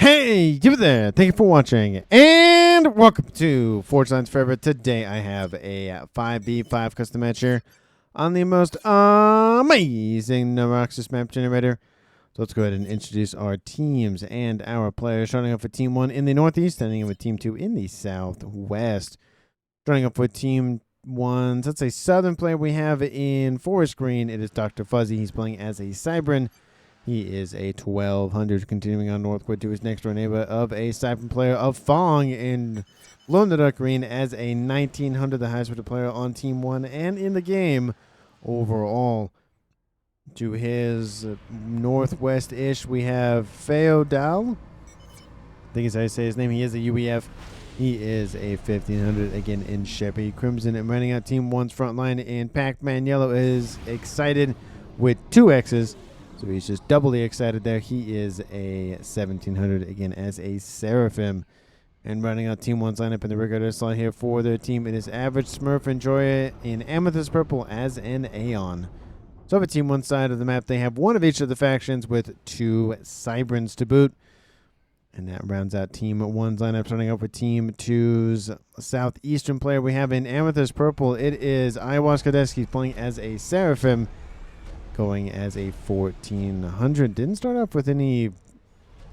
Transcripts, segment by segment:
Hey, you there. Thank you for watching. And welcome to Forge Lines Forever. Today I have a 5v5 custom match here on the most amazing Noxus map generator. So let's go ahead and introduce our teams and our players. Starting off with Team 1 in the Northeast, ending in with Team 2 in the Southwest. Starting off with Team 1's, let's say Southern player we have in Forest Green. It is Dr. Fuzzy. He's playing as a Cybran. He is a 1200, continuing on northward to his next door neighbor of a Cybran player of Fong in Glow in the Dark Green as a 1900, the highest rated player on Team 1 and in the game overall. To his northwest-ish, we have Feodal. I think is how you say his name. He is a UEF. He is a 1500, again in Sheppy Crimson. And running out Team 1's front line in Pac-Man Yellow is excited with 2 X's. So he's just doubly excited there. He is a 1700, again as a Seraphim. And running out Team 1's lineup in the regular slot here for their team, it is Average, Smurf, and Joya in Amethyst Purple as an Aeon. So over Team 1's side of the map, they have one of each of the factions with 2 Cybrans to boot. And that rounds out Team 1's lineup. Starting up with Team 2's southeastern player we have in Amethyst Purple. It is Ayahuasca Desk. He's playing as a Seraphim, going as a 1400. Didn't start off with any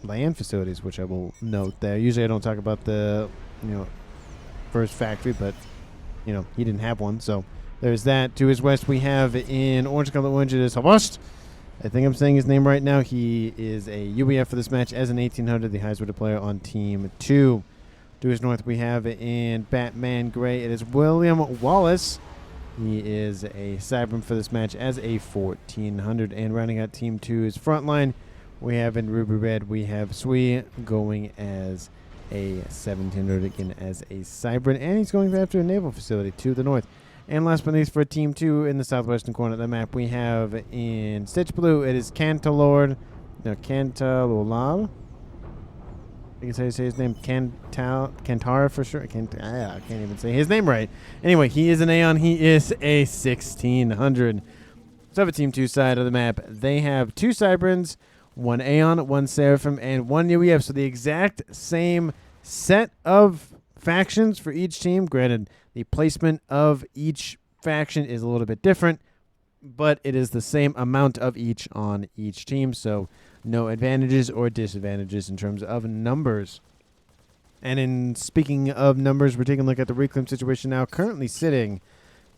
land facilities, which I will note there. Usually I don't talk about the first factory, but he didn't have one, so there's that. To his west we have in Orange Color Orange, it is Havost. I think I'm saying his name right now. He is a UEF for this match as an 1800, the highest rated player on Team 2. To his north we have in Batman Gray, it is William Wallace. He is a Cybran for this match as a 1400. And rounding out Team 2's front line, we have in Ruby Red, we have Sui going as a 1700, again as a Cybran. And he's going after a naval facility to the north. And last but not least for Team 2 in the southwestern corner of the map, we have in Stitch Blue, it is Cantalord. No, Cantalolab. I guess how you say his name, Kantara for sure. I can't even say his name right. Anyway, he is an Aeon. He is a 1600. So for Team 2 side of the map, they have 2 Cybrans, 1 Aeon, 1 Seraphim, and 1 UEF. So the exact same set of factions for each team. Granted, the placement of each faction is a little bit different, but it is the same amount of each on each team. So no advantages or disadvantages in terms of numbers. And in speaking of numbers, we're taking a look at the reclaim situation now. Currently sitting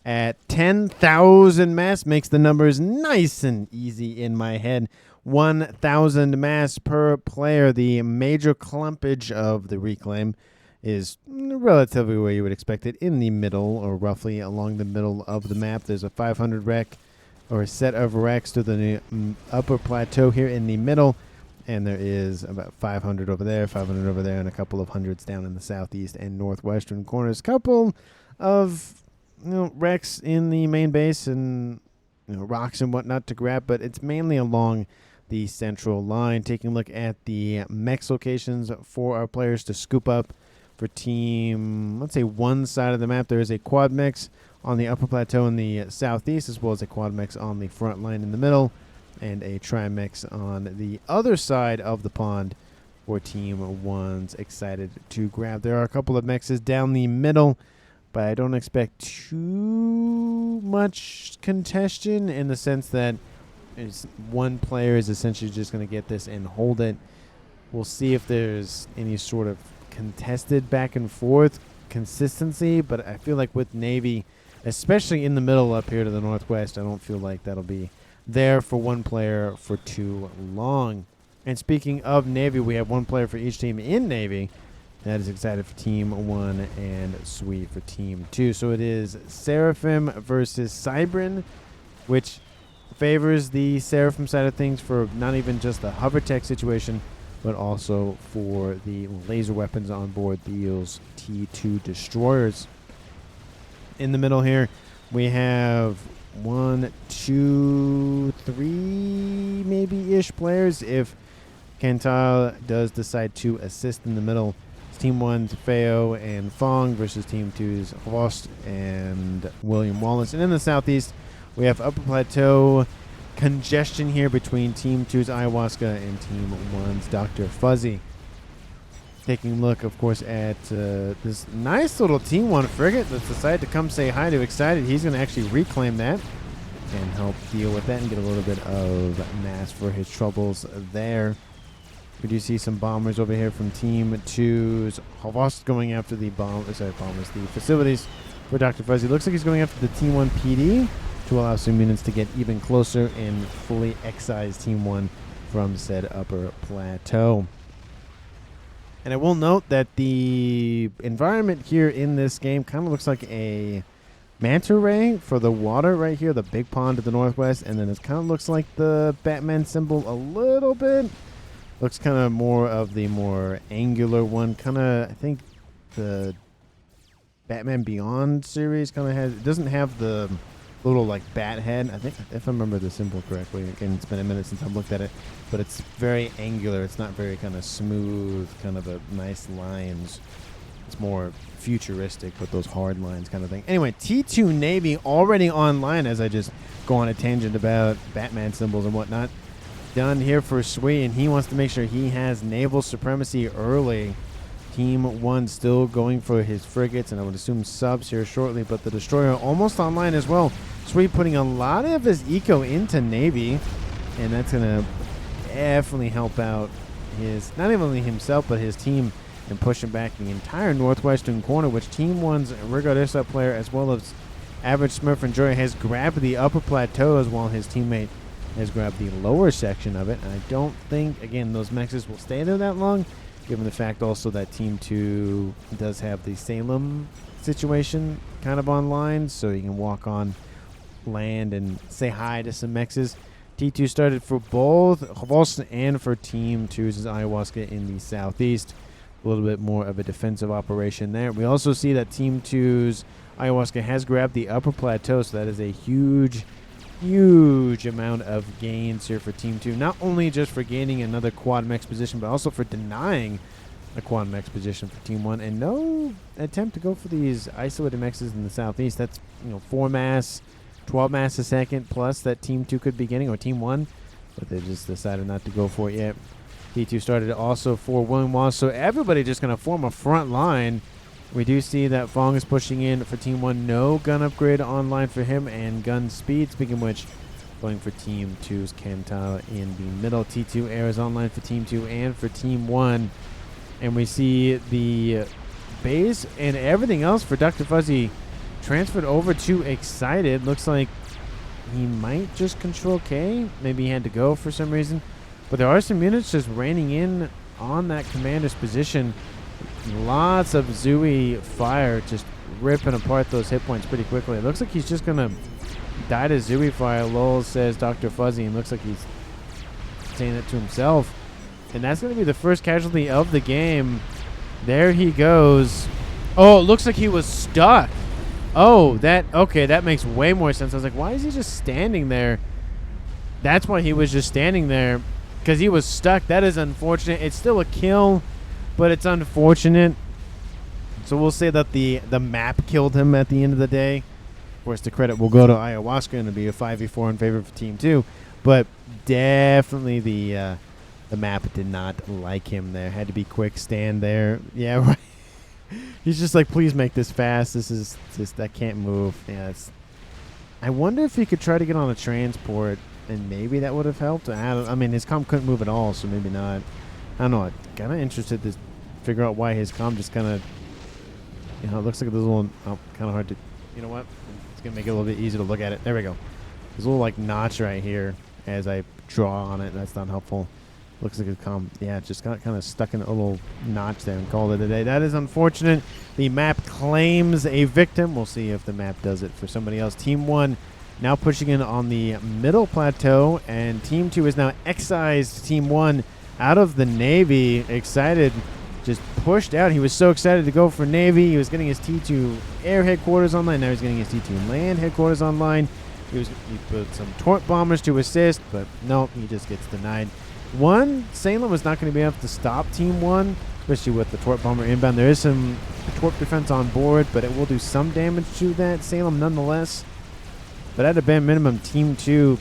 at 10,000 mass. Makes the numbers nice and easy in my head. 1,000 mass per player. The major clumpage of the reclaim is relatively where you would expect it, in the middle, or roughly along the middle of the map. There's a 500 wreck, or a set of wrecks to the upper plateau here in the middle, and there is about 500 over there, 500 over there, and a couple of hundreds down in the southeast and northwestern corners. Couple of wrecks in the main base and rocks and whatnot to grab, but it's mainly along the central line. Taking a look at the mechs locations for our players to scoop up. For team, let's say 1 side of the map, there is a quad mechs on the upper plateau in the southeast, as well as a quad mechs on the front line in the middle, and a trimex on the other side of the pond for Team 1's excited to grab. There are a couple of mechs down the middle, but I don't expect too much contention, in the sense that one player is essentially just going to get this and hold it. We'll see if there's any sort of contested back and forth consistency, but I feel like with Navy, especially in the middle up here to the northwest, I don't feel like that'll be there for one player for too long. And speaking of Navy, we have 1 player for each team in Navy. That is excited for Team 1 and Sweet for Team 2. So it is Seraphim versus Cybran, which favors the Seraphim side of things for not even just the hover tech situation, but also for the laser weapons on board the Eels T2 destroyers. In the middle here, we have 1, 2, 3 maybe-ish players. If Kantal does decide to assist in the middle, it's Team 1's Feo and Fong versus Team 2's Hvost and William Wallace. And in the southeast, we have Upper Plateau congestion here between Team 2's Ayahuasca and Team 1's Dr. Fuzzy. taking a look, of course, at this nice little Team 1 frigate that's decided to come say hi to Excited. He's going to actually reclaim that and help deal with that and get a little bit of mass for his troubles there. We do see some bombers over here from Team 2's Havas going after the the facilities for Dr. Fuzzy. Looks like he's going after the Team 1 PD to allow some units to get even closer and fully excise Team 1 from said upper plateau. And I will note that the environment here in this game kind of looks like a manta ray for the water right here, the big pond to the northwest, and then it kind of looks like the Batman symbol a little bit. Looks kind of more of the more angular one. Kind of, I think the Batman Beyond series kind of has, it doesn't have the little like bat head. I think, if I remember the symbol correctly, again, it's been a minute since I've looked at it, but it's very angular. It's not very kind of smooth, kind of a nice lines. It's more futuristic with those hard lines kind of thing. Anyway, T2 Navy already online as I just go on a tangent about Batman symbols and whatnot. Done here for Sui, and he wants to make sure he has naval supremacy early. Team 1 still going for his frigates, and I would assume subs here shortly, but the destroyer almost online as well. Sui putting a lot of his eco into Navy, and that's going to definitely help out his, not only himself, but his team, and pushing back the entire northwestern corner, which Team 1's Rigodessa player, as well as Average Smurf Enjoyer, has grabbed the upper plateaus while his teammate has grabbed the lower section of it. And I don't think, again, those mexes will stay there that long, given the fact also that Team 2 does have the Salem situation kind of online, so you can walk on land and say hi to some mexes. T2 started for both Havos and for Team 2's Ayahuasca in the southeast. A little bit more of a defensive operation there. We also see that Team 2's Ayahuasca has grabbed the upper plateau, so that is a huge amount of gains here for Team 2. Not only just for gaining another quad mex position, but also for denying a quad mex position for Team 1. And no attempt to go for these isolated mexes in the southeast. That's 4 mass, 12 mass a second plus that Team 2 could be getting, or Team 1, but they just decided not to go for it yet. T2 started also for William Wallace, so everybody just going to form a front line. We do see that Fong is pushing in for Team 1. No gun upgrade online for him, and gun speed, speaking of which, going for Team 2's Kentao in the middle. T2 air is online for Team 2 and for Team 1. And we see the base and everything else for Dr. Fuzzy transferred over to Excited. Looks like he might just control K. Maybe he had to go for some reason. But there are some units just raining in on that commander's position. Lots of Zooey fire just ripping apart those hit points pretty quickly. It looks like he's just going to die to Zooey fire. Lol, says Dr. Fuzzy, and looks like he's saying it to himself. And that's going to be the first casualty of the game. There he goes. Oh, it looks like he was stuck. Oh, okay, that makes way more sense. I was like, why is he just standing there? That's why he was just standing there, because he was stuck. That is unfortunate. It's still a kill, but it's unfortunate. So we'll say that the map killed him at the end of the day. Of course, the credit will go to Ayahuasca, and it'll be a 5v4 in favor of Team 2. But definitely the map did not like him there. Had to be quick stand there. Yeah, right. He's just like, please make this fast. This is just, I can't move. Yeah, I wonder if he could try to get on a transport, and maybe that would have helped. I mean, his comm couldn't move at all, so maybe not. I don't know. I'm kind of interested to figure out why his comm just kind of, it looks like there's a little, kind of hard to, you know what? It's going to make it a little bit easier to look at it. There we go. There's a little, like, notch right here as I draw on it. That's not helpful. Looks like his comm, yeah, just got kind of stuck in a little notch there and called it a day. That is unfortunate. The map claims a victim. We'll see if the map does it for somebody else. Team 1 now pushing in on the middle plateau, and Team 2 is now excised Team 1 out of the Navy. Excited, just pushed out. He was so excited to go for Navy. He was getting his T2 air headquarters online. Now he's getting his T2 land headquarters online. He put some tort bombers to assist, but no, he just gets denied. Salem was not going to be able to stop Team 1, especially with the tort bomber inbound. There is some tort defense on board, but it will do some damage to that Salem nonetheless. But at a bare minimum, Team 2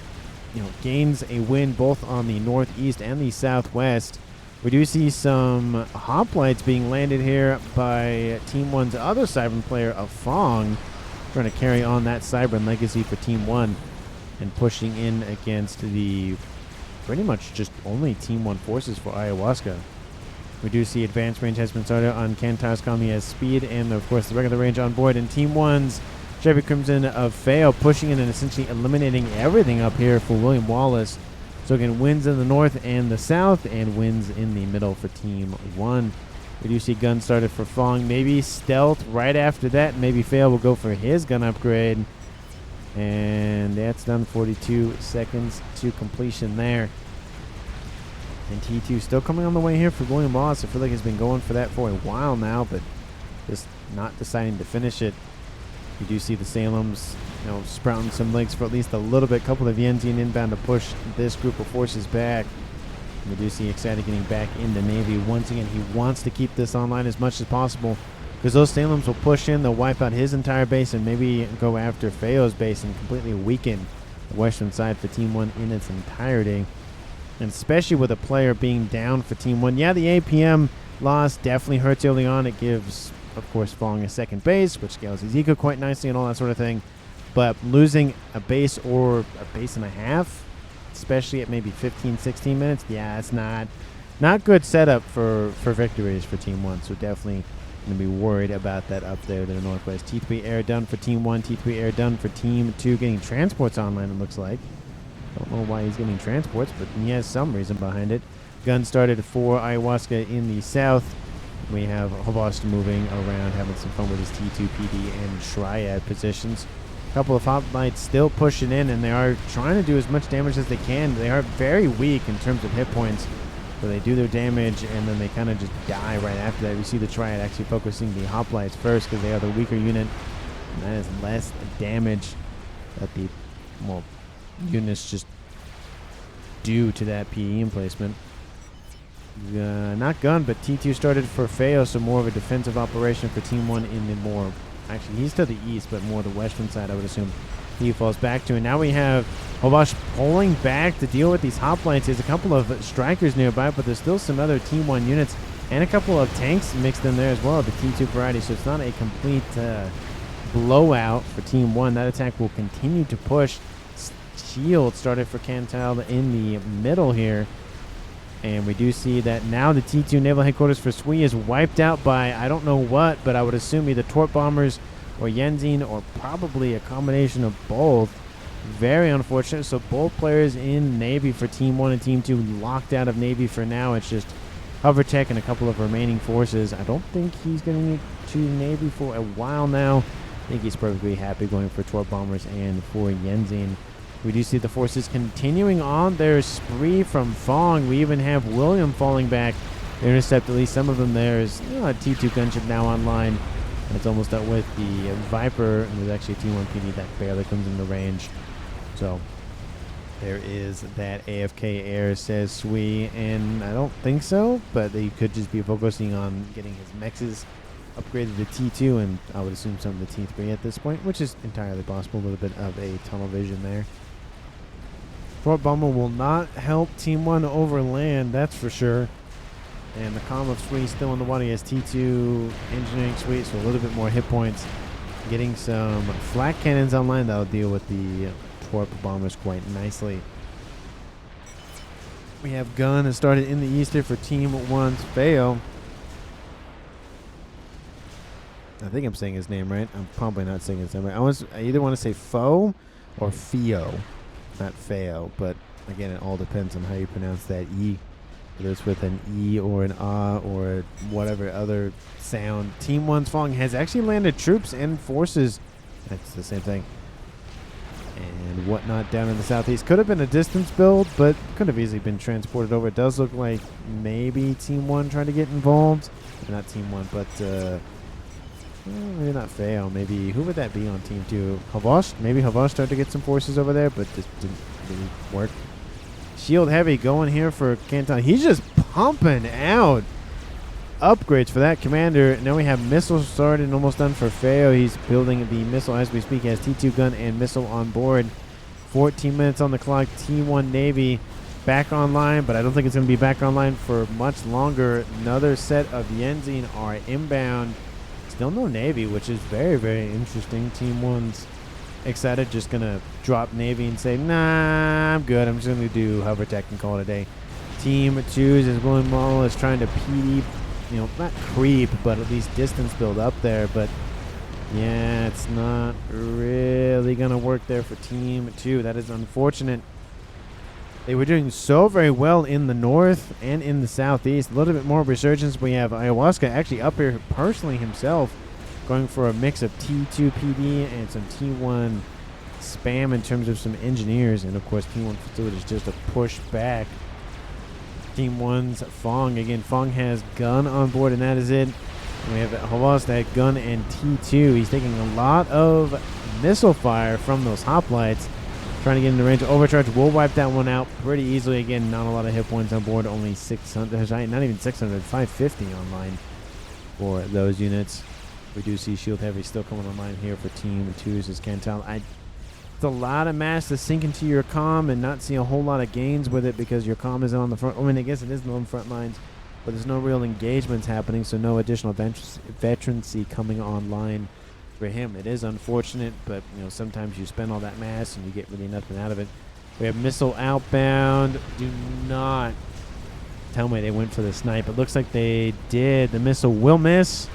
gains a win both on the northeast and the southwest. We do see some hoplites being landed here by Team 1's other Cybern player of Fong, trying to carry on that Cybern legacy for Team 1 and pushing in against the pretty much just only Team 1 forces for Ayahuasca. We do see advanced range has been started on Kantar's Calm. He has speed and, of course, the regular range on board. And Team 1's Chevy Crimson of Feo pushing in and essentially eliminating everything up here for William Wallace. So again, wins in the north and the south, and wins in the middle for Team 1. We do see gun started for Fong. Maybe stealth right after that. Maybe Feo will go for his gun upgrade. And that's done. 42 seconds to completion there. And T2 still coming on the way here for William Wallace. I feel like he's been going for that for a while now, but just not deciding to finish it. You do see the Salems, sprouting some legs for at least a little bit. Couple of Yenzin inbound to push this group of forces back. We do see Excited getting back into Navy. Once again, he wants to keep this online as much as possible because those Salems will push in, they'll wipe out his entire base and maybe go after Feo's base and completely weaken the western side for Team 1 in its entirety. And especially with a player being down for Team 1. Yeah, the APM loss definitely hurts early on. It gives, of course, Fong a second base, which scales his eco quite nicely and all that sort of thing. But losing a base or a base and a half, especially at maybe 15, 16 minutes, yeah, it's not good setup for victories for Team 1. So definitely going to be worried about that up there to the northwest. T3 air done for Team 1. T3 air done for Team 2. Getting transports online, it looks like. Don't know why he's getting transports, but he has some reason behind it. Gun started for Ayahuasca in the south. We have Hobost moving around, having some fun with his T2, PD, and Triad positions. A couple of hoplites still pushing in, and they are trying to do as much damage as they can. They are very weak in terms of hit points, so they do their damage, and then they kind of just die right after that. We see the Triad actually focusing the hoplites first because they are the weaker unit, and that is less damage that the units just do to that PE emplacement. Not gun, but T2 started for Feo, so more of a defensive operation for Team 1 in the more... Actually, he's to the east, but more the western side, I would assume he falls back to. And now we have Hobosh pulling back to deal with these hoplites. There's a couple of strikers nearby, but there's still some other Team 1 units and a couple of tanks mixed in there as well, the T2 variety. So it's not a complete blowout for Team 1. That attack will continue to push. Shield started for Cantal in the middle here. And we do see that now the T2 naval headquarters for Sui is wiped out by I don't know what, but I would assume either Torp bombers or Yenzin or probably a combination of both. Very unfortunate. So both players in Navy for Team 1 and Team 2 locked out of Navy for now. It's just Hovertech and a couple of remaining forces. I don't think he's going to Navy for a while now. I think he's perfectly happy going for Torp bombers and for Yenzin. We do see the forces continuing on their spree from Fong. We even have William falling back to intercept at least some of them. There's a T2 gunship now online. And it's almost up with the Viper. And there's actually a T1 PD that barely comes into range. So there is that AFK air, says Sui. And I don't think so, but they could just be focusing on getting his mexes upgraded to T2. And I would assume some of the T3 at this point, which is entirely possible. A little bit of a tunnel vision there. Fort Bomber will not help Team 1 overland, that's for sure. And the Calm of Sui still in the water. He has T2 Engineering Suite, so a little bit more hit points. Getting some flak cannons online that'll deal with the Torp bombers quite nicely. We have Gun has started in the Easter for Team 1's Feo. I think I'm saying his name right. I'm probably not saying his name right. I either want to say Foe or Feo. Not Feo, but again, it all depends on how you pronounce that E. Whether it's with an E or an A or whatever other sound. Team 1's Fong has actually landed troops and forces. That's the same thing. And whatnot down in the southeast. Could have been a distance build, but could have easily been transported over. It does look like maybe Team 1 trying to get involved. Not Team 1, but maybe not Feo. Maybe who would that be on Team 2? Havosh? Maybe Havosh started to get some forces over there, but just didn't really work. Shield heavy going here for Canton. He's just pumping out upgrades for that commander. Now we have missiles started and almost done for Feo. He's building the missile as we speak. He has T2 gun and missile on board. 14 minutes on the clock. T1 Navy back online, but I don't think it's going to be back online for much longer. Another set of Yenzing are inbound. Still no Navy, which is very, very interesting. Team 1's excited, just going to drop Navy and say, nah, I'm good. I'm just going to do hover tech and call it a day. Team 2's is William Mall is trying to not creep, but at least distance build up there. But yeah, it's not really going to work there for Team 2. That is unfortunate. They were doing so very well in the north and in the southeast. A little bit more resurgence. We have Ayahuasca actually up here personally himself, going for a mix of T2 PD and some T1 spam in terms of some engineers. And, of course, T1 facilities just to push back Team 1's Fong. Again, Fong has gun on board, and that is it. And we have Ayahuasca, gun, and T2. He's taking a lot of missile fire from those hoplites. Trying to get into range. Overcharge will wipe that one out pretty easily. Again, not a lot of hit points on board. Only 600. Not even 600. 550 online for those units. We do see Shield Heavy still coming online here for Team 2's as Cantal. It's a lot of mass to sink into your comm and not see a whole lot of gains with it because your comm isn't on the front. I mean, I guess it is on the front lines, but there's no real engagements happening, so no additional veterancy coming online for him. It is unfortunate, but sometimes you spend all that mass and you get really nothing out of it. We have missile outbound. Do not tell me they went for the snipe. It looks like they did. The missile will miss.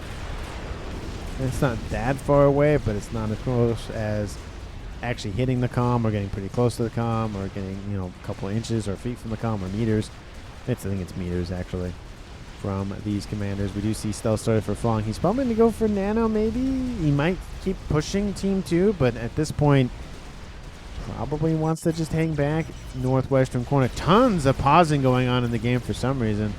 It's not that far away, but it's not as close as actually hitting the comm or getting pretty close to the comm or getting a couple of inches or feet from the comm or meters. I think it's meters actually. From these commanders, we do see stealth started for Fong. He's probably going to go for Nano, maybe. He might keep pushing Team 2, but at this point, probably wants to just hang back. Northwestern corner. Tons of pausing going on in the game for some reason.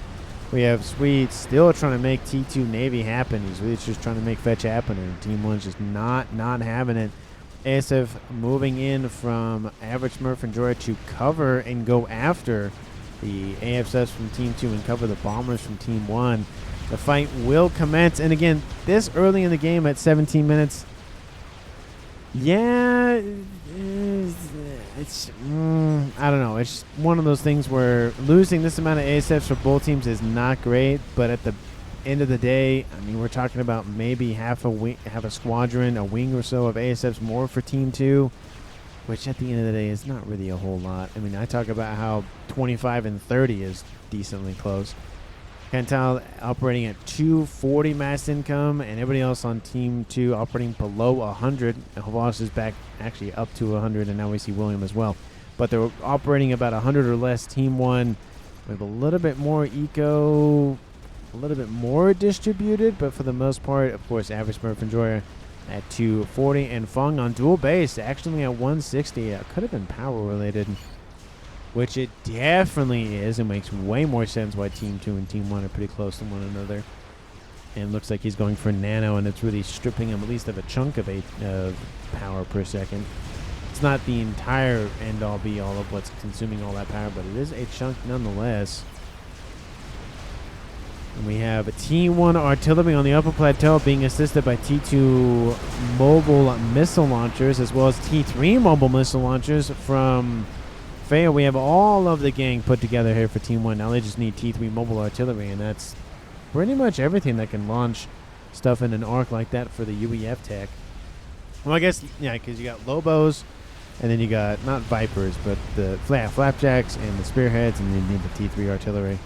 We have Sweet still trying to make T2 Navy happen. He's really just trying to make fetch happen, and Team 1's just not having it. ASF moving in from Average Smurf and Joy to cover and go after the AFSS from Team 2 and cover the Bombers from Team 1. The fight will commence. And again, this early in the game at 17 minutes, yeah, it's, I don't know. It's one of those things where losing this amount of ASFs for both teams is not great. But at the end of the day, I mean, we're talking about maybe half a squadron, a wing or so of ASFs more for Team 2. Which at the end of the day is not really a whole lot. I mean, I talk about how 25 and 30 is decently close. Cantal operating at 240 mass income, and everybody else on Team 2 operating below 100. And Havas is back actually up to 100, and now we see William as well. But they're operating about 100 or less. Team 1 with a little bit more eco, a little bit more distributed, but for the most part, of course, Average Smurf Enjoyer at 240, and Fong on dual base actually at 160. Could have been power related, which it definitely is. It makes way more sense why Team 2 and Team 1 are pretty close to one another. And it looks like he's going for Nano, and it's really stripping him at least of a chunk of power per second. It's not the entire end-all be-all of what's consuming all that power, but it is a chunk nonetheless. And we have a T1 artillery on the upper plateau being assisted by T2 mobile missile launchers as well as T3 mobile missile launchers from FAF. We have all of the gang put together here for Team 1. Now they just need T3 mobile artillery, and that's pretty much everything that can launch stuff in an arc like that for the UEF tech. Well, I guess, yeah, because you got Lobos, and then you got, not Vipers, but the Flapjacks and the Spearheads, and you need the T3 artillery.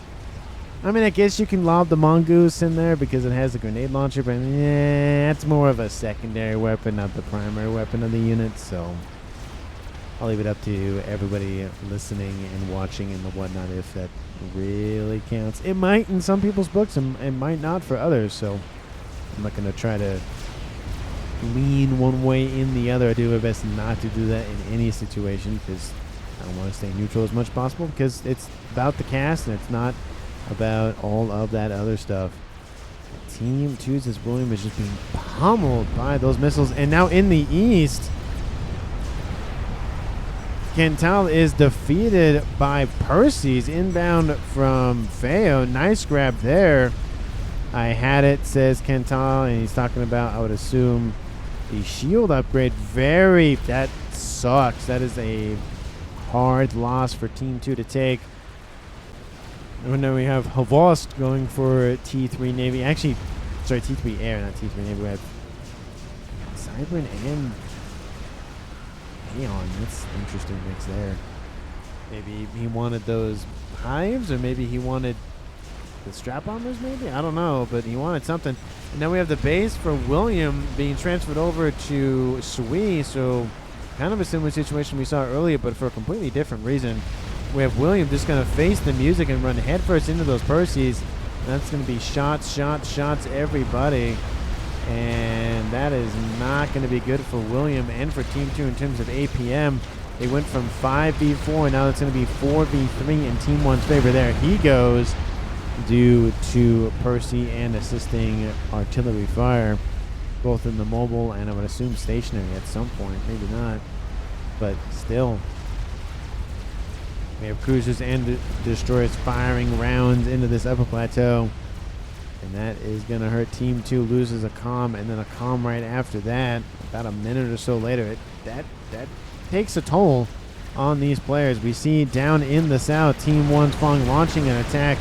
I mean, I guess you can lob the Mongoose in there because it has a grenade launcher, but yeah, it's more of a secondary weapon, not the primary weapon of the unit, so I'll leave it up to everybody listening and watching and the whatnot if that really counts. It might in some people's books and it might not for others, so I'm not going to try to lean one way in the other. I do my best not to do that in any situation because I don't want to stay neutral as much as possible because it's about the cast and it's not about all of that other stuff. Team 2's William is just being pummeled by those missiles. And now in the east, Cantal is defeated by Percy's inbound from Feo. Nice grab there. I had it, says Cantal, and he's talking about, I would assume, the shield upgrade. That sucks. That is a hard loss for Team 2 to take. And then we have Havost going for T3 Navy. Actually, sorry, T3 Air, not T3 Navy. We have Cybran and Aeon. That's an interesting mix there. Maybe he wanted those hives, or maybe he wanted the strap bombers, maybe? I don't know, but he wanted something. And now we have the base for William being transferred over to Sui, so kind of a similar situation we saw earlier, but for a completely different reason. We have William just going to face the music and run headfirst into those Percies. That's going to be shots, shots, shots, everybody. And that is not going to be good for William and for Team 2 in terms of APM. They went from 5v4, and now it's going to be 4v3 in Team 1's favor there. He goes due to Percy and assisting artillery fire, both in the mobile and I would assume stationary at some point. Maybe not, but still. We have cruisers and destroyers firing rounds into this upper plateau. And that is going to hurt. Team 2 loses a comm, and then a comm right after that. About a minute or so later, that takes a toll on these players. We see down in the south, Team 1's Fong launching an attack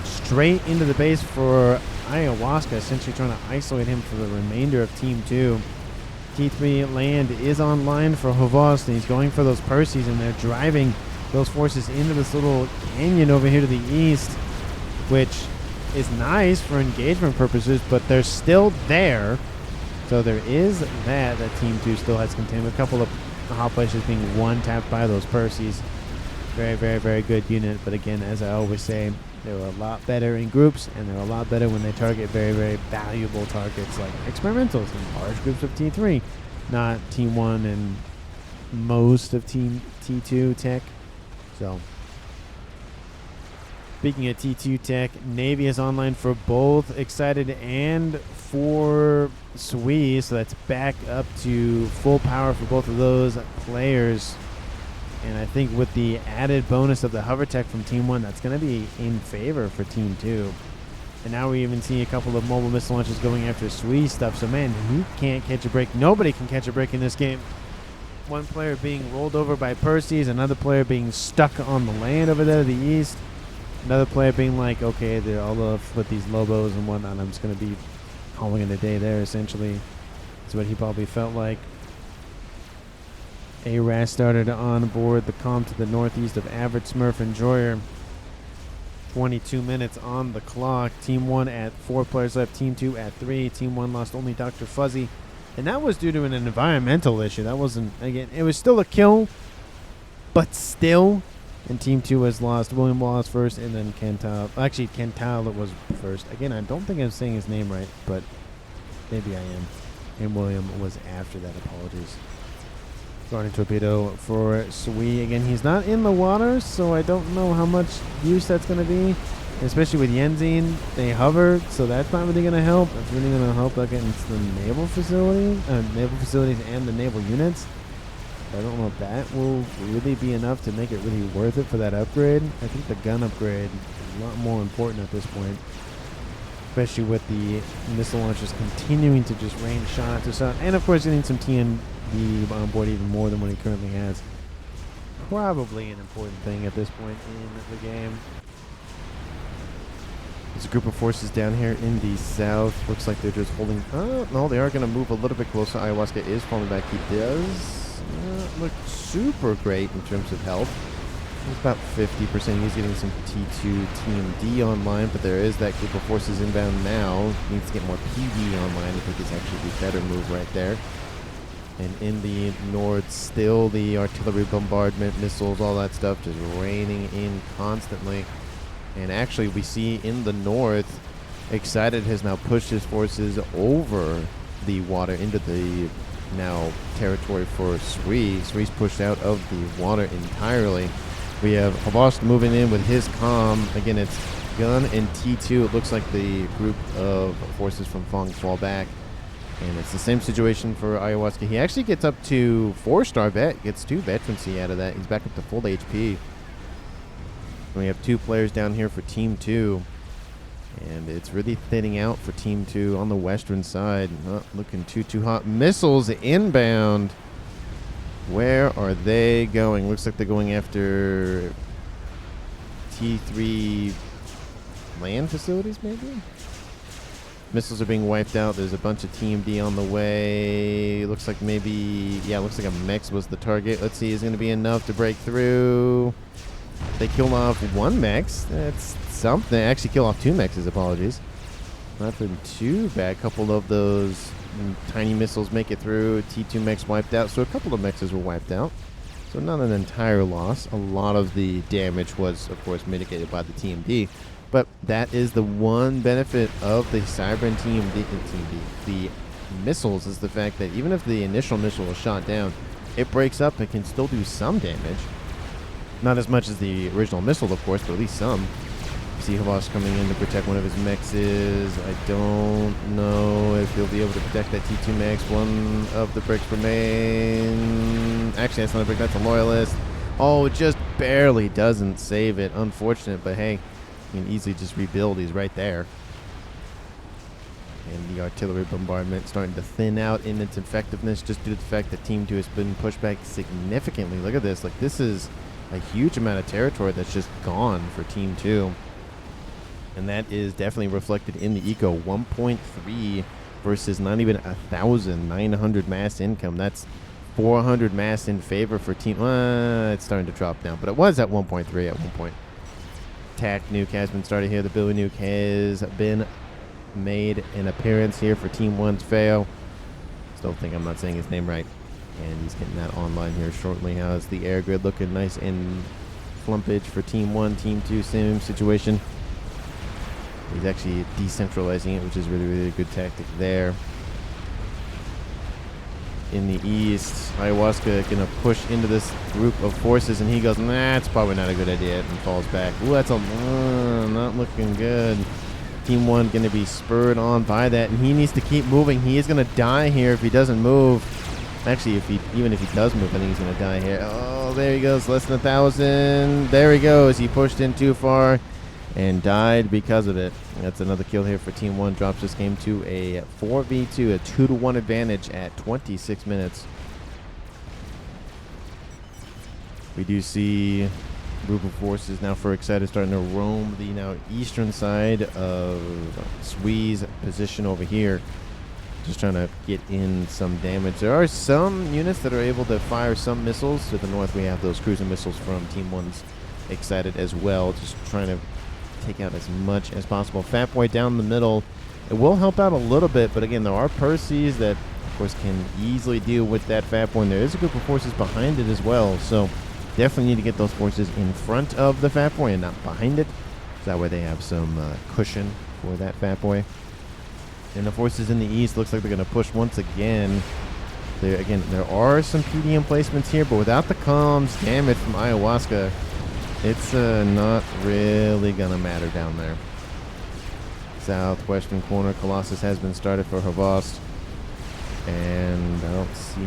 straight into the base for Ayahuasca, essentially trying to isolate him for the remainder of Team 2. T3 land is online for Havost, and he's going for those Percies, and they're driving those forces into this little canyon over here to the east, which is nice for engagement purposes, but they're still there. So there is that Team 2 still has containment. A couple of hot places being one-tapped by those Percies. Very, very, very good unit. But again, as I always say, they were a lot better in groups, and they're a lot better when they target very, very valuable targets like experimentals and large groups of T3, not Team 1 and most of Team T2 tech. So, speaking of T2 tech, Navy is online for both Excited and for Sui, so that's back up to full power for both of those players. And I think with the added bonus of the hover tech from Team 1, that's going to be in favor for Team 2. And now we even see a couple of mobile missile launches going after Sui stuff. So, man, who can't catch a break? Nobody can catch a break in this game. One player being rolled over by Percy's, another player being stuck on the land over there to the east. Another player being like, okay, they're all up with these Lobos and whatnot. I'm just going to be calling it a day there, essentially. That's what he probably felt like. ARAS started on board the comm to the northeast of Average Smurf Enjoyer. 22 minutes on the clock. Team 1 at 4 players left. Team 2 at 3. Team 1 lost only Dr. Fuzzy. And that was due to an environmental issue. That wasn't, again, it was still a kill, but still. And Team 2 has lost. William lost first, and then Kental. Actually, Kental was first. Again, I don't think I'm saying his name right, but maybe I am. And William was after that. Apologies. Guardian Torpedo for Sui. Again, he's not in the water, so I don't know how much use that's going to be. Especially with Yenzine, they hover, so that's not really going to help. It's really going to help against the naval facilities and the naval units. I don't know if that will really be enough to make it really worth it for that upgrade. I think the gun upgrade is a lot more important at this point, especially with the missile launchers continuing to just rain shots or so, and of course getting some TND on board even more than what he currently has. Probably an important thing at this point in the game. There's a group of forces down here in the south. Looks like they're just holding. No, they are going to move a little bit closer. Ayahuasca is falling back. He does not look super great in terms of health. He's about 50%. He's getting some T2 Team D online, but there is that group of forces inbound now. He needs to get more PV online. I think is actually the better move right there. And in the north, still the artillery bombardment, missiles, all that stuff just raining in constantly. And actually, we see in the north, Excited has now pushed his forces over the water into the now territory for Sui. Sui's pushed out of the water entirely. We have Havost moving in with his comm. Again, it's Gun and T2. It looks like the group of forces from Fong fall back. And it's the same situation for Ayahuasca. He actually gets up to 4-star vet, gets 2 veterancy out of that. He's back up to full HP. And we have 2 players down here for Team 2. And it's really thinning out for Team 2 on the western side. Not looking too hot. Missiles inbound. Where are they going? Looks like they're going after T3 land facilities, maybe? Missiles are being wiped out. There's a bunch of TMD on the way. Looks like maybe, yeah, looks like a mech was the target. Let's see, is going to be enough to break through. They killed off one mech. That's something. Actually, kill off two mechs, apologies. Nothing too bad. A couple of those tiny missiles make it through. T2 mechs wiped out. So a couple of mechs were wiped out. So not an entire loss. A lot of the damage was, of course, mitigated by the TMD. But that is the one benefit of the Cyber and TMD, the missiles, is the fact that even if the initial missile is shot down, it breaks up and can still do some damage. Not as much as the original missile, of course, but at least some. See Havas coming in to protect one of his mechs. I don't know if he'll be able to protect that T2 mech. One of the bricks remain. Actually, that's not a brick. That's a loyalist. Oh, it just barely doesn't save it. Unfortunate, but hey, you can easily just rebuild. He's right there. And the artillery bombardment starting to thin out in its effectiveness just due to the fact that Team 2 has been pushed back significantly. Look at this. Like, this is a huge amount of territory that's just gone for Team 2. And that is definitely reflected in the eco. 1.3 versus not even 1,900 mass income. That's 400 mass in favor for Team. It's starting to drop down, but it was at 1.3 at one point. Attack Nuke has been started here. The Billy Nuke has been made an appearance here for Team 1's fail. Still think I'm not saying his name right. And he's getting that online here shortly. How's the air grid looking? Nice in flumpage for Team 1. Team 2, same situation. He's actually decentralizing it, which is really, really a good tactic there. In the east, Ayahuasca going to push into this group of forces, and he goes, nah, it's probably not a good idea, and falls back. Ooh, that's not looking good. Team 1 going to be spurred on by that, and he needs to keep moving. He is going to die here if he doesn't move. Actually, even if he does move, I think he's going to die here. Oh, there he goes, less than 1,000. There he goes. He pushed in too far and died because of it. That's another kill here for Team 1. Drops this game to a 4v2, a 2-to-1 advantage at 26 minutes. We do see a group of forces now for Excited starting to roam the now eastern side of Swee's position over here. Just trying to get in some damage. There are some units that are able to fire some missiles. To the north, we have those cruiser missiles from Team 1's Excited as well. Just trying to take out as much as possible. Fat Boy down the middle. It will help out a little bit, but again, there are Percys that, of course, can easily deal with that Fat Boy. And there is a group of forces behind it as well, so definitely need to get those forces in front of the Fat Boy and not behind it. So that way they have some cushion for that Fat Boy. And the forces in the east looks like they're going to push once again. There are some PD emplacements here, but without the comms damage from Ayahuasca, it's not really going to matter down there. Southwestern corner, Colossus has been started for Havast. And I don't see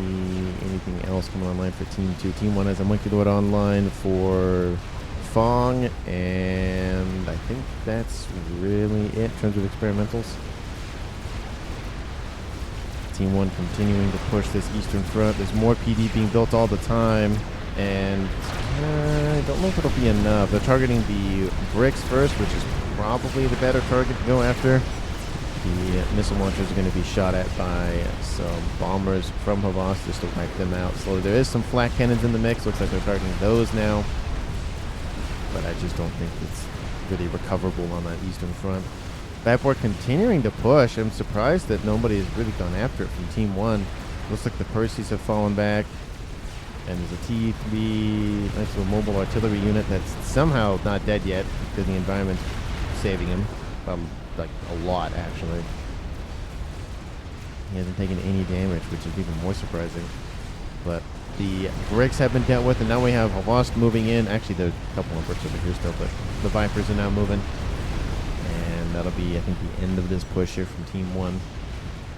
anything else coming online for Team 2. Team 1 has a Monkey Lord online for Fong. And I think that's really it in terms of experimentals. Team 1 continuing to push this eastern front. There's more PD being built all the time. And I don't know if it'll be enough. They're targeting the bricks first, which is probably the better target to go after. The missile launchers are going to be shot at by some bombers from Havas just to wipe them out. So there is some flak cannons in the mix. Looks like they're targeting those now. But I just don't think it's really recoverable on that eastern front. Fatboard continuing to push. I'm surprised that nobody has really gone after it from Team 1. Looks like the Percys have fallen back. And there's a T3, nice little mobile artillery unit that's somehow not dead yet because the environment's saving him. Like a lot, actually. He hasn't taken any damage, which is even more surprising. But the bricks have been dealt with, and now we have Havast moving in. Actually, there's a couple of bricks over here still, but the Vipers are now moving. And that'll be, I think, the end of this push here from Team 1.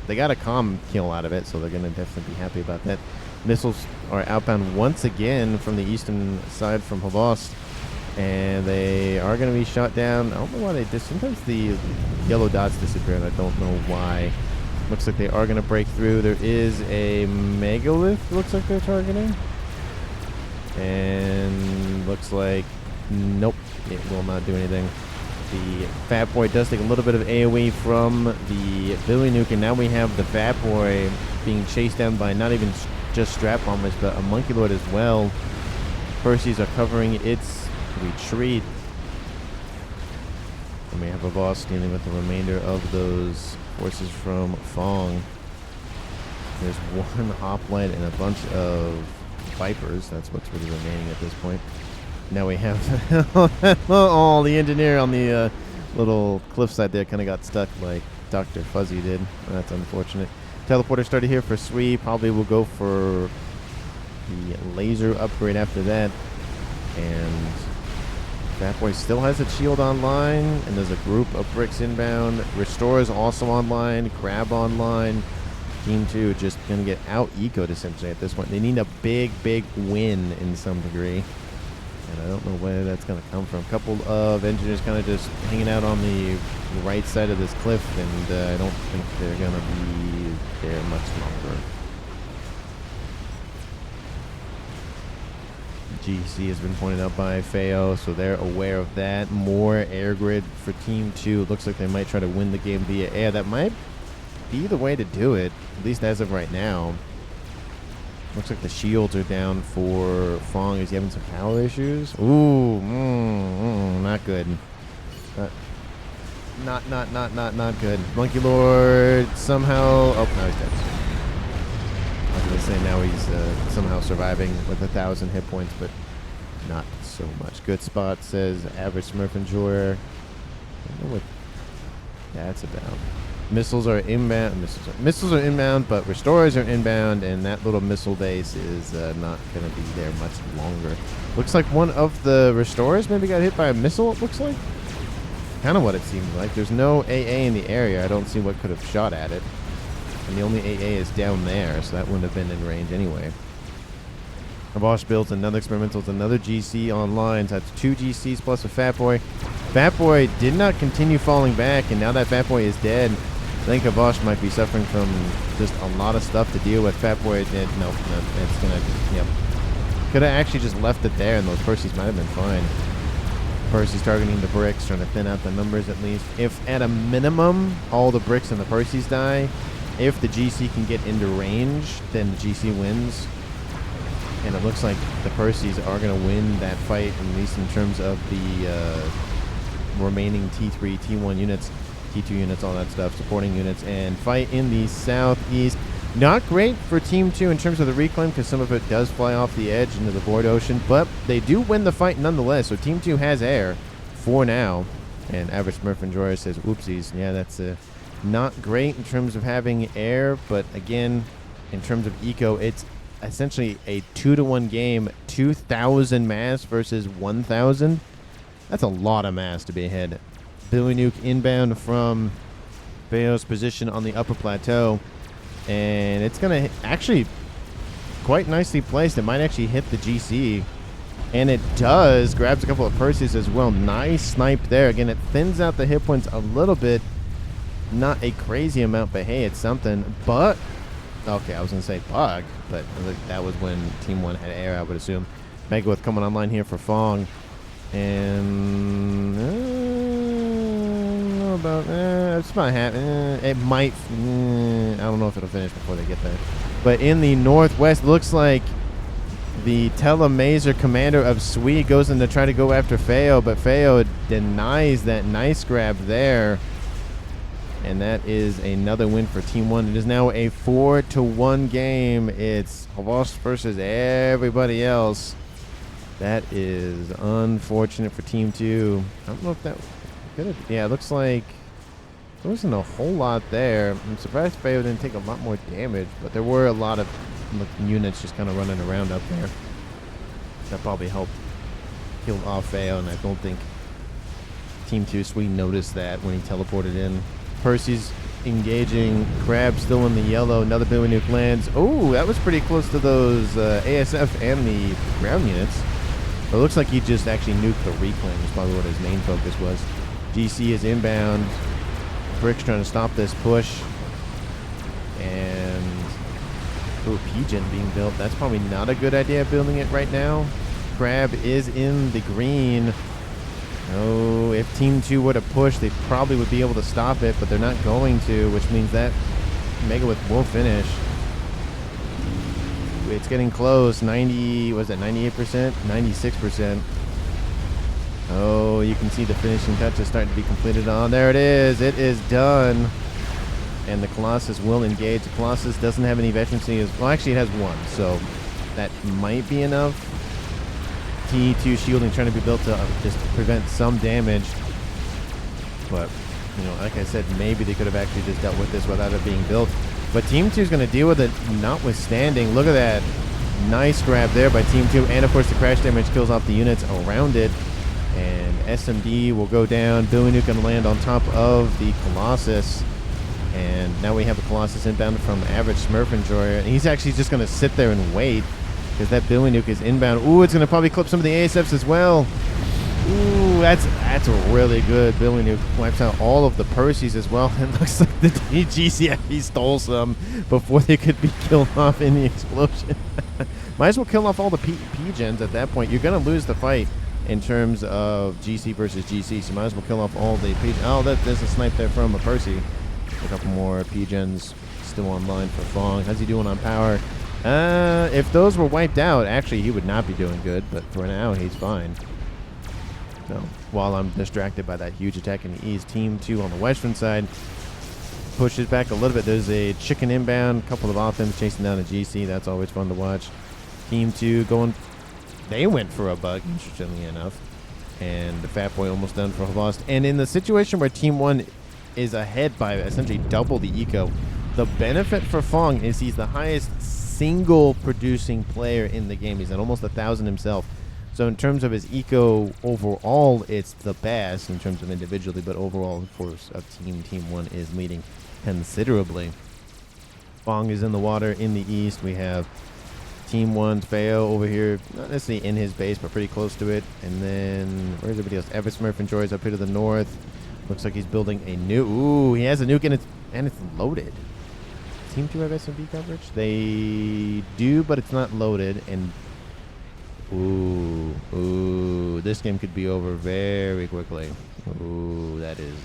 They got a comm kill out of it, so they're going to definitely be happy about that. Missiles are outbound once again from the eastern side from Havast. And they are going to be shot down. I don't know why they did. Sometimes the yellow dots disappear, and I don't know why. Looks like they are going to break through. There is a megalith, looks like they're targeting. And looks like, nope. it will not do anything. The Fat Boy does take a little bit of AoE from the Billy Nuke, and now we have the Fat Boy being chased down by not even just Strap Bombers, but a Monkey Lord as well. Percy's are covering its retreat. And we have a boss dealing with the remainder of those forces from Fong. There's one Hoplite and a bunch of Vipers. That's what's really remaining at this point. Now we have oh, the engineer on the little cliffside there kind of got stuck like Dr. Fuzzy did. That's unfortunate. Teleporter started here for Sui. Probably will go for the laser upgrade after that. And Fat Boy still has its shield online, and there's a group of bricks inbound. Restore is also online. Crab online. Team 2 just going to get out-ecoed essentially at this point. They need a big, big win in some degree. And I don't know where that's going to come from. A couple of engineers kind of just hanging out on the right side of this cliff, and I don't think they're going to be there much longer. GC has been pointed out by FAO, so they're aware of that. More air grid for Team 2. It looks like they might try to win the game via air. That might be the way to do it, at least as of right now. Looks like the shields are down for Fong. Is he having some power issues? Ooh, not good. Not good. Monkey Lord somehow. Oh, no, he's dead. I was gonna say now he's somehow surviving with 1,000 hit points, but not so much. Good spot, says Average Smurf Enjoyer. I don't know what that's about. Missiles are inbound. Missiles are inbound, but restorers are inbound, and that little missile base is not going to be there much longer. Looks like one of the restorers maybe got hit by a missile, it looks like. Kind of what it seems like. There's no AA in the area. I don't see what could have shot at it. And the only AA is down there, so that wouldn't have been in range anyway. Bosch builds another experimental, another GC online. So that's 2 GCs plus a Fat Boy. Fat Boy did not continue falling back, and now that Fat Boy is dead, I think Bosch might be suffering from just a lot of stuff to deal with. Fat Boy did. No, it's gonna. Yep. Could have actually just left it there, and those Percys might have been fine. Percy's targeting the bricks, trying to thin out the numbers at least. If at a minimum all the bricks and the Percys die, if the GC can get into range, then the GC wins. And it looks like the Percys are going to win that fight, at least in terms of the remaining T3, T1 units, T2 units, all that stuff, supporting units, and fight in the southeast. Not great for Team 2 in terms of the reclaim, because some of it does fly off the edge into the Void Ocean, but they do win the fight nonetheless. So Team 2 has air for now. And Average Smurf Enjoyer says, whoopsies. Yeah, that's not great in terms of having air, but again, in terms of eco, it's essentially a 2-to-1 game. 2,000 mass versus 1,000. That's a lot of mass to be ahead. Billy Nuke inbound from Bayo's position on the upper plateau. And it's going to actually quite nicely placed. It might actually hit the GC. And it does. Grabs a couple of Percys as well. Nice snipe there. Again, it thins out the hit points a little bit. Not a crazy amount, but hey, it's something. But, okay, I was going to say bug, but that was when Team 1 had air, I would assume. Megawith coming online here for Fong. And about it's not happening. It might. I don't know if it'll finish before they get there. But in the northwest, looks like the Telemazer commander of Sui goes in to try to go after Feo, but Feo denies that nice grab there. And that is another win for Team 1. It is now a 4-to-1 game. It's Havosh versus everybody else. That is unfortunate for Team 2. I don't know if that could have. Yeah, it looks like there wasn't a whole lot there. I'm surprised Feo didn't take a lot more damage, but there were a lot of units just kind of running around up there. That probably helped kill off Feo, and I don't think Team 2 Sweet noticed that when he teleported in. Percy's engaging. Crab still in the yellow. Another Billy Nuke lands. Oh, that was pretty close to those ASF and the ground units. But it looks like he just actually nuked the reclaim. Is probably what his main focus was. GC is inbound. Brick's trying to stop this push. And P-Gen being built. That's probably not a good idea building it right now. Crab is in the green. Oh, if Team 2 were to push, they probably would be able to stop it, but they're not going to, which means that Megalith will finish. It's getting close. 90, was that 98%? 96%. Oh, you can see the finishing touch is starting to be completed. Oh, there it is. It is done. And the Colossus will engage. The Colossus doesn't have any veterancy. Well, actually, it has one, so that might be enough. T2 shielding trying to be built to just prevent some damage. But, you know, like I said, maybe they could have actually just dealt with this without it being built. But Team 2 is going to deal with it, notwithstanding. Look at that. Nice grab there by Team 2. And, of course, the crash damage kills off the units around it. And SMD will go down. Billy Nuke going to land on top of the Colossus. And now we have a Colossus inbound from Average Smurf Enjoyer. And he's actually just going to sit there and wait because that Billy Nuke is inbound. Ooh, it's going to probably clip some of the ASFs as well. Ooh, that's a really good Billy Nuke. Wipes out all of the Perseus as well. It looks like the GC stole some before they could be killed off in the explosion. Might as well kill off all the P-gens at that point. You're going to lose the fight in terms of GC versus GC. So you might as well kill off all the P-gens. Oh, there's a snipe there from a Percy. A couple more P-gens still online for Fong. How's he doing on power? If those were wiped out, actually he would not be doing good. But for now, he's fine. So while I'm distracted by that huge attack in the east, Team 2 on the western side pushes back a little bit. There's a chicken inbound, a couple of offense chasing down a GC. That's always fun to watch. Team 2 going. They went for a bug, interestingly enough. And the Fat Boy almost done for Lost. And in the situation where Team 1 is ahead by essentially double the eco, the benefit for Fong is he's the highest single producing player in the game. He's at almost 1,000 himself. So in terms of his eco overall, it's the best in terms of individually, but overall, of course, Team 1 is leading considerably. Fong is in the water in the east. We have Team 1's Feo over here, not necessarily in his base, but pretty close to it. And then, where's everybody else? Ever Smurf Enjoys up here to the north. Looks like he's building a nuke. Ooh, he has a nuke and it's loaded. Team 2 have SMB coverage? They do, but it's not loaded. And ooh, this game could be over very quickly. Ooh, that is,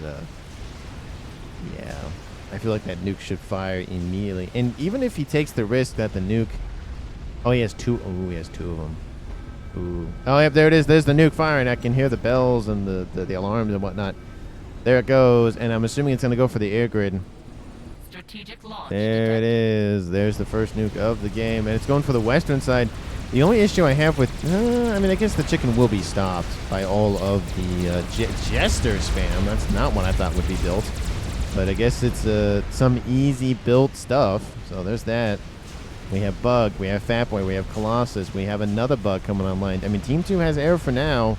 yeah. I feel like that nuke should fire immediately. And even if he takes the risk that the nuke, oh, he has two. Oh, he has two of them. Ooh. Oh, yep, there it is. There's the nuke firing. I can hear the bells and the alarms and whatnot. There it goes, and I'm assuming it's going to go for the air grid. Strategic launch there it is. There's the first nuke of the game, and it's going for the western side. The only issue I have with, I mean, I guess the chicken will be stopped by all of the Jester spam. That's not what I thought would be built, but I guess it's some easy built stuff. So there's that. We have Bug, we have Fatboy, we have Colossus, we have another Bug coming online. I mean, Team 2 has air for now,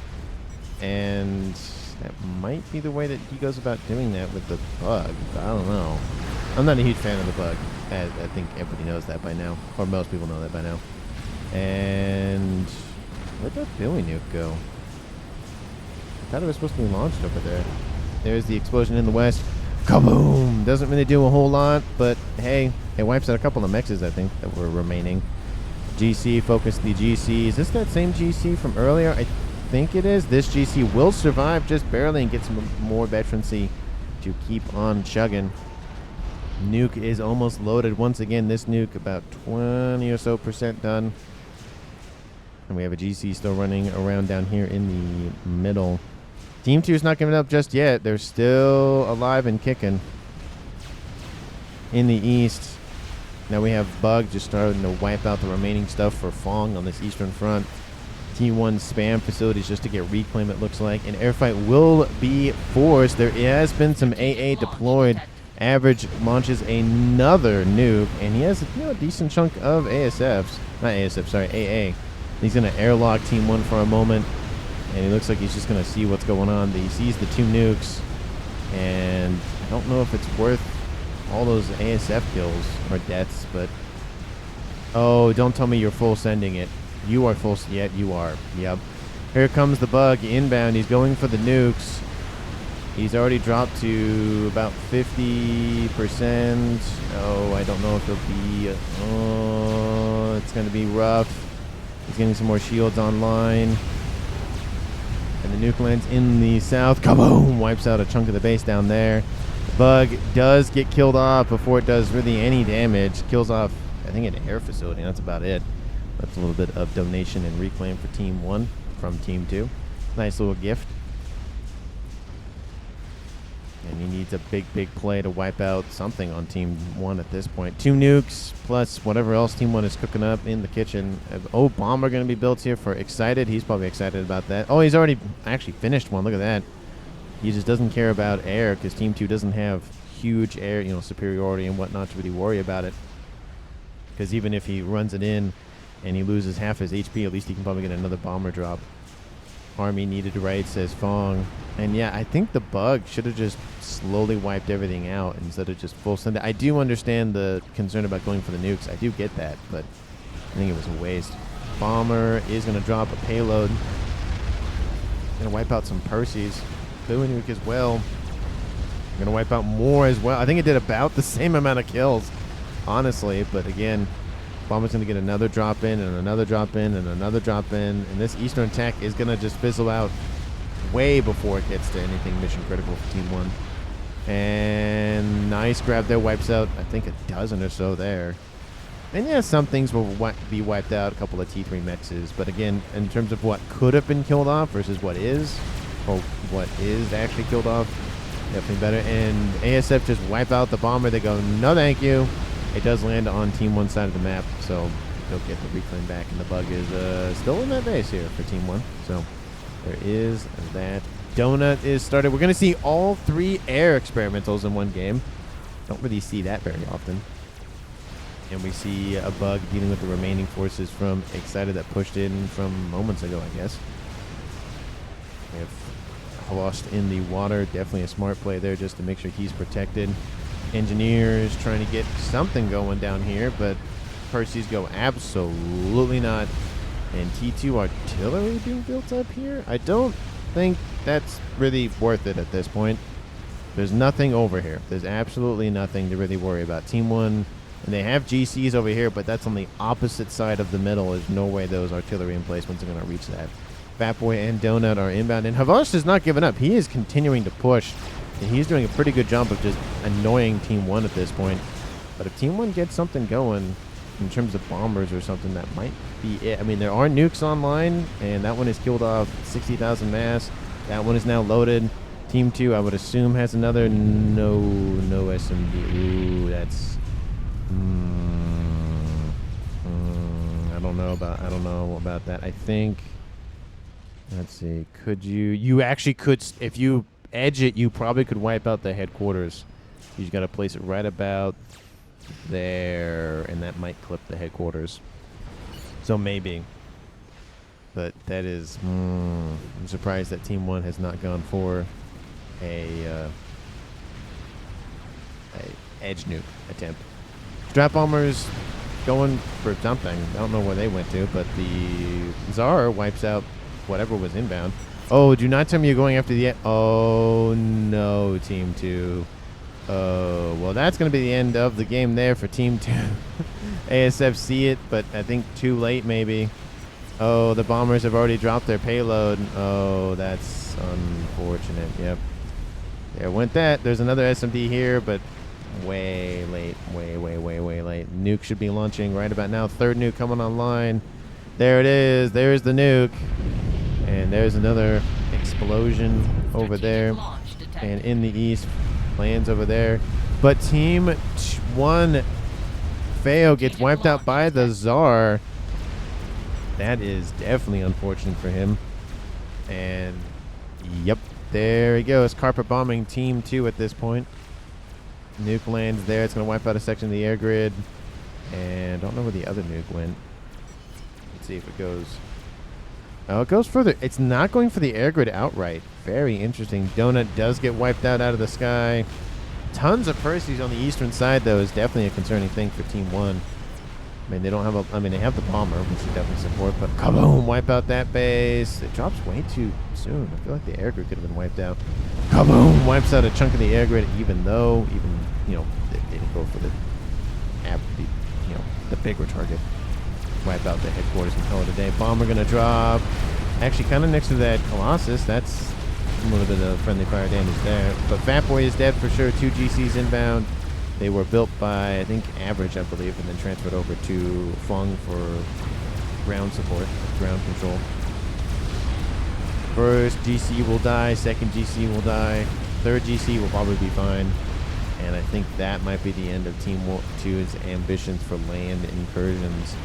and that might be the way that he goes about doing that with the Bug. I don't know. I'm not a huge fan of the Bug. I think everybody knows that by now, or most people know that by now. And where'd that Billy Nuke go? I thought it was supposed to be launched over there. There's the explosion in the west. Kaboom! Doesn't really do a whole lot, but hey, it wipes out a couple of mexes, I think, that were remaining. GC, focus the GC. Is this that same GC from earlier? I think it is. This GC will survive just barely and get some more veterancy to keep on chugging. Nuke is almost loaded. Once again, this nuke about 20 or so % done. And we have a GC still running around down here in the middle. Team 2 is not giving up just yet. They're still alive and kicking. In the east, now we have Bug just starting to wipe out the remaining stuff for Fong on this eastern front. T1 spam facilities just to get reclaim, it looks like. An airfight will be forced. There has been some AA deployed. Average launches another nuke, and he has a decent chunk of ASFs. Not ASFs, sorry, AA. He's going to airlock Team 1 for a moment, and he looks like he's just going to see what's going on. He sees the two nukes, and I don't know if it's worth all those ASF kills or deaths, but oh, don't tell me you're full sending it. You are full. Yeah, you are. Yep. Here comes the Bug inbound. He's going for the nukes. He's already dropped to about 50%. Oh, I don't know if it'll be. Oh, it's going to be rough. He's getting some more shields online. And the nuke lands in the south. Kaboom! Wipes out a chunk of the base down there. The bug does get killed off before it does really any damage. Kills off, I think, an air facility. That's about it. That's a little bit of donation and reclaim for Team 1 from Team 2. Nice little gift. And he needs a big, big play to wipe out something on Team 1 at this point. 2 nukes plus whatever else Team 1 is cooking up in the kitchen. Oh, bomber going to be built here for Excited. He's probably excited about that. Oh, he's already actually finished one. Look at that. He just doesn't care about air because Team 2 doesn't have huge air, superiority and whatnot to really worry about it. Because even if he runs it in and he loses half his HP, at least he can probably get another bomber drop. Army needed right, says Fong. And yeah, I think the bug should have just slowly wiped everything out instead of just full send. I do understand the concern about going for the nukes. I do get that, but I think it was a waste. Bomber is going to drop a payload. Going to wipe out some Perseus. Blue nuke as well. Going to wipe out more as well. I think it did about the same amount of kills, honestly. But again, Bomber's going to get another drop in and another drop in and another drop in. And this Eastern attack is going to just fizzle out way before it gets to anything mission critical for Team 1. And nice grab there. Wipes out, I think, a dozen or so there. And yeah, some things will be wiped out. A couple of T3 mexes. But again, in terms of what could have been killed off versus what is, or what is actually killed off, definitely better. And ASF just wipe out the bomber. They go, no thank you. It does land on Team 1 side of the map, so they'll get the reclaim back, and the bug is still in that base here for Team 1. So there is that. Donut is started. We're going to see all 3 air experimentals in one game. Don't really see that very often. And we see a bug dealing with the remaining forces from Excited that pushed in from moments ago, I guess. We have lost in the water. Definitely a smart play there just to make sure he's protected. Engineers trying to get something going down here, but Perseus go absolutely not. And T2 artillery being built up here? I don't think that's really worth it at this point. There's nothing over here. There's absolutely nothing to really worry about. Team 1, and they have GCs over here, but that's on the opposite side of the middle. There's no way those artillery emplacements are going to reach that. Fat Boy and Donut are inbound, and Havash is not giving up. He is continuing to push. And he's doing a pretty good job of just annoying Team 1 at this point. But if Team 1 gets something going in terms of bombers or something, that might be it. I mean, there are nukes online, and that one is killed off 60,000 mass. That one is now loaded. Team 2, I would assume, has another no SMD. Ooh, that's... I don't know about that. I think... Let's see. Could you... You actually could... If you... edge it, you probably could wipe out the headquarters. You just got to place it right about there, and that might clip the headquarters. So maybe. But that is... I'm surprised that Team 1 has not gone for a edge nuke attempt. Strap bombers going for something. I don't know where they went to, but the Tsar wipes out whatever was inbound. Oh, do not tell me you're going after the... Oh, no, Team 2. Oh, well, that's going to be the end of the game there for Team 2. ASF see it, but I think too late, maybe. Oh, the bombers have already dropped their payload. Oh, that's unfortunate. Yep. There went that. There's another SMD here, but way late. Way late. Nuke should be launching right about now. 3rd nuke coming online. There it is. There's the nuke. And there's another explosion over there. And in the east, lands over there. But Team 1, Feo, gets wiped out by the Tsar. That is definitely unfortunate for him. And, yep, there he goes. Carpet bombing Team 2 at this point. Nuke lands there. It's going to wipe out a section of the air grid. And I don't know where the other nuke went. Let's see if it goes... Oh, it goes further. It's not going for the air grid outright. Very interesting. Donut does get wiped out of the sky. Tons of Perseus on the eastern side, though, is definitely a concerning thing for Team 1. I mean, they don't have a... I mean, they have the bomber, which is definitely support, but kaboom! Wipe out that base. It drops way too soon. I feel like the air grid could have been wiped out. Kaboom! Wipes out a chunk of the air grid, even though, they didn't go for the bigger target. Wipe out the headquarters and call it a day. Bomber gonna drop. Actually, kind of next to that Colossus. That's a little bit of friendly fire damage there. But Fat Boy is dead for sure. 2 GCs inbound. They were built by, I think, Average, I believe, and then transferred over to Fung for ground support, ground control. First GC will die. Second GC will die. Third GC will probably be fine. And I think that might be the end of Team 2's ambitions for land incursions.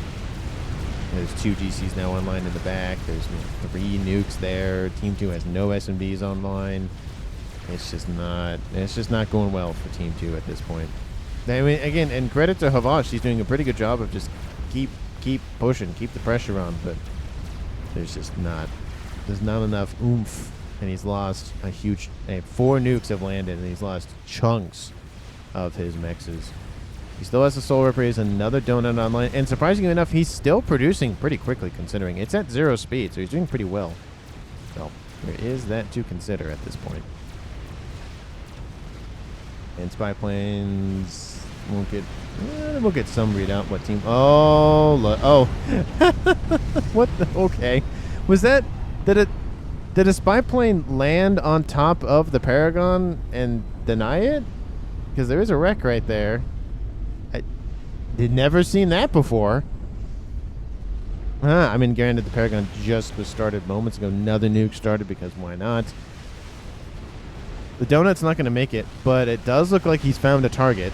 There's 2 GCs now online in the back. There's 3 nukes there. Team 2 has no SMBs online. It's just not going well for Team 2 at this point. I mean, again, and credit to Havash. She's doing a pretty good job of just keep pushing, keep the pressure on, but there's not enough oomph, and he's lost a huge 4 nukes have landed, and he's lost chunks of his mexes. He still has a Soul Ripper. He has another donut online. And surprisingly enough, he's still producing pretty quickly considering. It's at 0 speed, so he's doing pretty well. So there is that to consider at this point. And Spy Planes we'll get some readout. What team? Oh. What the? Okay. Was that... Did a Spy Plane land on top of the Paragon and deny it? Because there is a wreck right there. Did never seen that before. I mean, granted, the Paragon just was started moments ago. Another nuke started because why not? The donut's not going to make it, but it does look like he's found a target.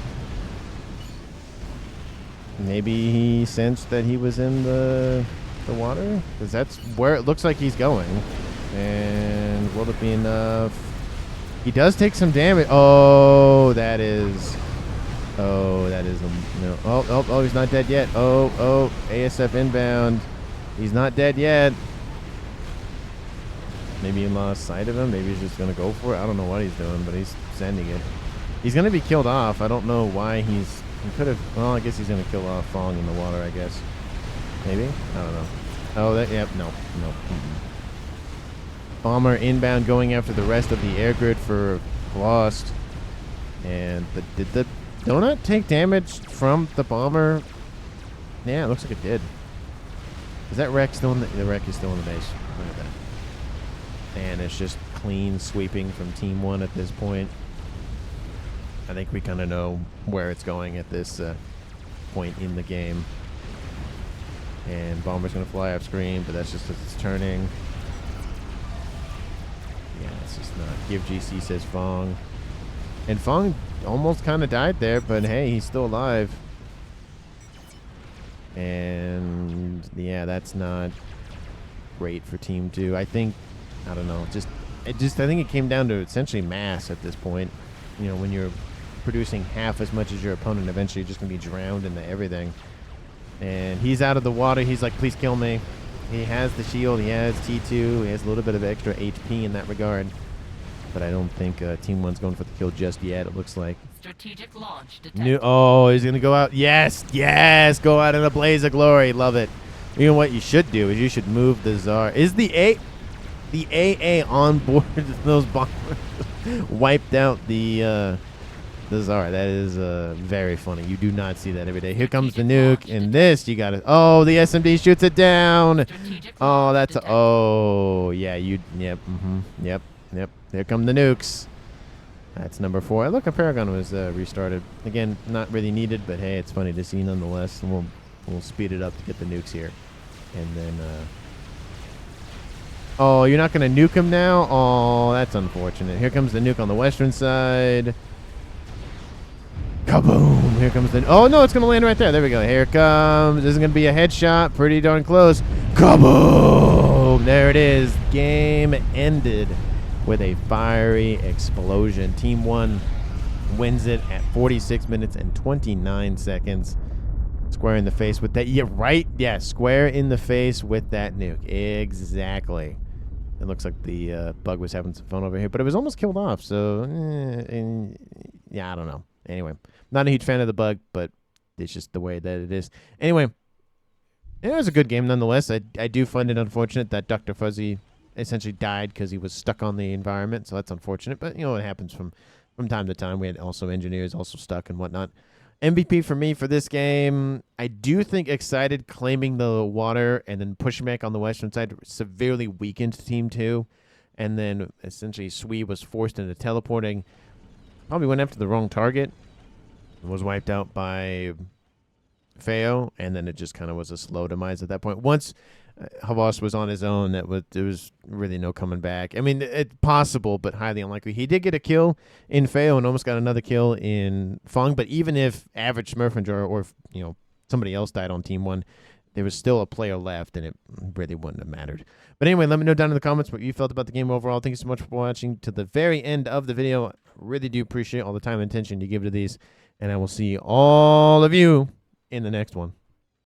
Maybe he sensed that he was in the water, because that's where it looks like he's going. And will it be enough? He does take some damage. Oh, that is no. Oh, he's not dead yet. Oh, ASF inbound. He's not dead yet. Maybe he lost sight of him. Maybe he's just going to go for it. I don't know what he's doing, but he's sending it. He's going to be killed off. I don't know why he could have. Well, I guess he's going to kill off Fong in the water, I guess. Maybe? I don't know. Oh, no. Bomber inbound going after the rest of the air grid for Lost. And did the donut take damage from the bomber? Yeah, it looks like it did. Is that wreck still in the wreck is still in the base? Look at that. And it's just clean sweeping from Team 1 at this point. I think we kind of know where it's going at this point in the game. And Bomber's going to fly off screen, but that's just as it's turning. Yeah, it's just not. Give GC, says Fong. And Fong almost kind of died there, but hey, he's still alive. And yeah, that's not great for Team 2. I don't know. I think it came down to essentially mass at this point. You know, when you're producing half as much as your opponent, eventually you're just going to be drowned into everything. And he's out of the water. He's like, please kill me. He has the shield. He has T2. He has a little bit of extra HP in that regard. But I don't think Team 1's going for the kill just yet, it looks like. Strategic launch detected. Oh, he's going to go out. Yes. Go out in a blaze of glory. Love it. You know what you should do is you should move the Tsar. Is the AA on board those bombers wiped out the Tsar? That is very funny. You do not see that every day. Here comes the nuke, and this you got to. Oh, the SMD shoots it down. Oh, that's. Oh, yeah. Yep. Here come the nukes. That's number 4. Look, a Paragon was restarted. Again, not really needed, but hey, it's funny to see nonetheless. And we'll speed it up to get the nukes here, and then. Oh, you're not going to nuke him now? Oh, that's unfortunate. Here comes the nuke on the western side. Kaboom! Here comes the... Oh, no, it's going to land right there. There we go. Here it comes. This is going to be a headshot. Pretty darn close. Kaboom! There it is. Game ended with a fiery explosion. Team 1 wins it at 46 minutes and 29 seconds. Square in the face with that. Yeah, right? Yeah, square in the face with that nuke. Exactly. It looks like the bug was having some fun over here, but it was almost killed off, so... yeah, I don't know. Anyway, not a huge fan of the bug, but it's just the way that it is. Anyway, it was a good game nonetheless. I do find it unfortunate that Dr. Fuzzy essentially died because he was stuck on the environment, so that's unfortunate. But, you know, it happens from time to time. We had also engineers also stuck and whatnot. MVP for me for this game, I do think Excited claiming the water and then pushing back on the western side severely weakened Team 2. And then essentially Sui was forced into teleporting. Probably went after the wrong target. And was wiped out by Feo. And then it just kind of was a slow demise at that point. Once Havas was on his own, there was really no coming back. I mean, it's possible, but highly unlikely. He did get a kill in Feo and almost got another kill in Fung. But even if average Smurfinger or somebody else died on Team 1, there was still a player left, and it really wouldn't have mattered. But anyway, let me know down in the comments what you felt about the game overall. Thank you so much for watching to the very end of the video. Really do appreciate all the time and attention you give to these, and I will see all of you in the next one.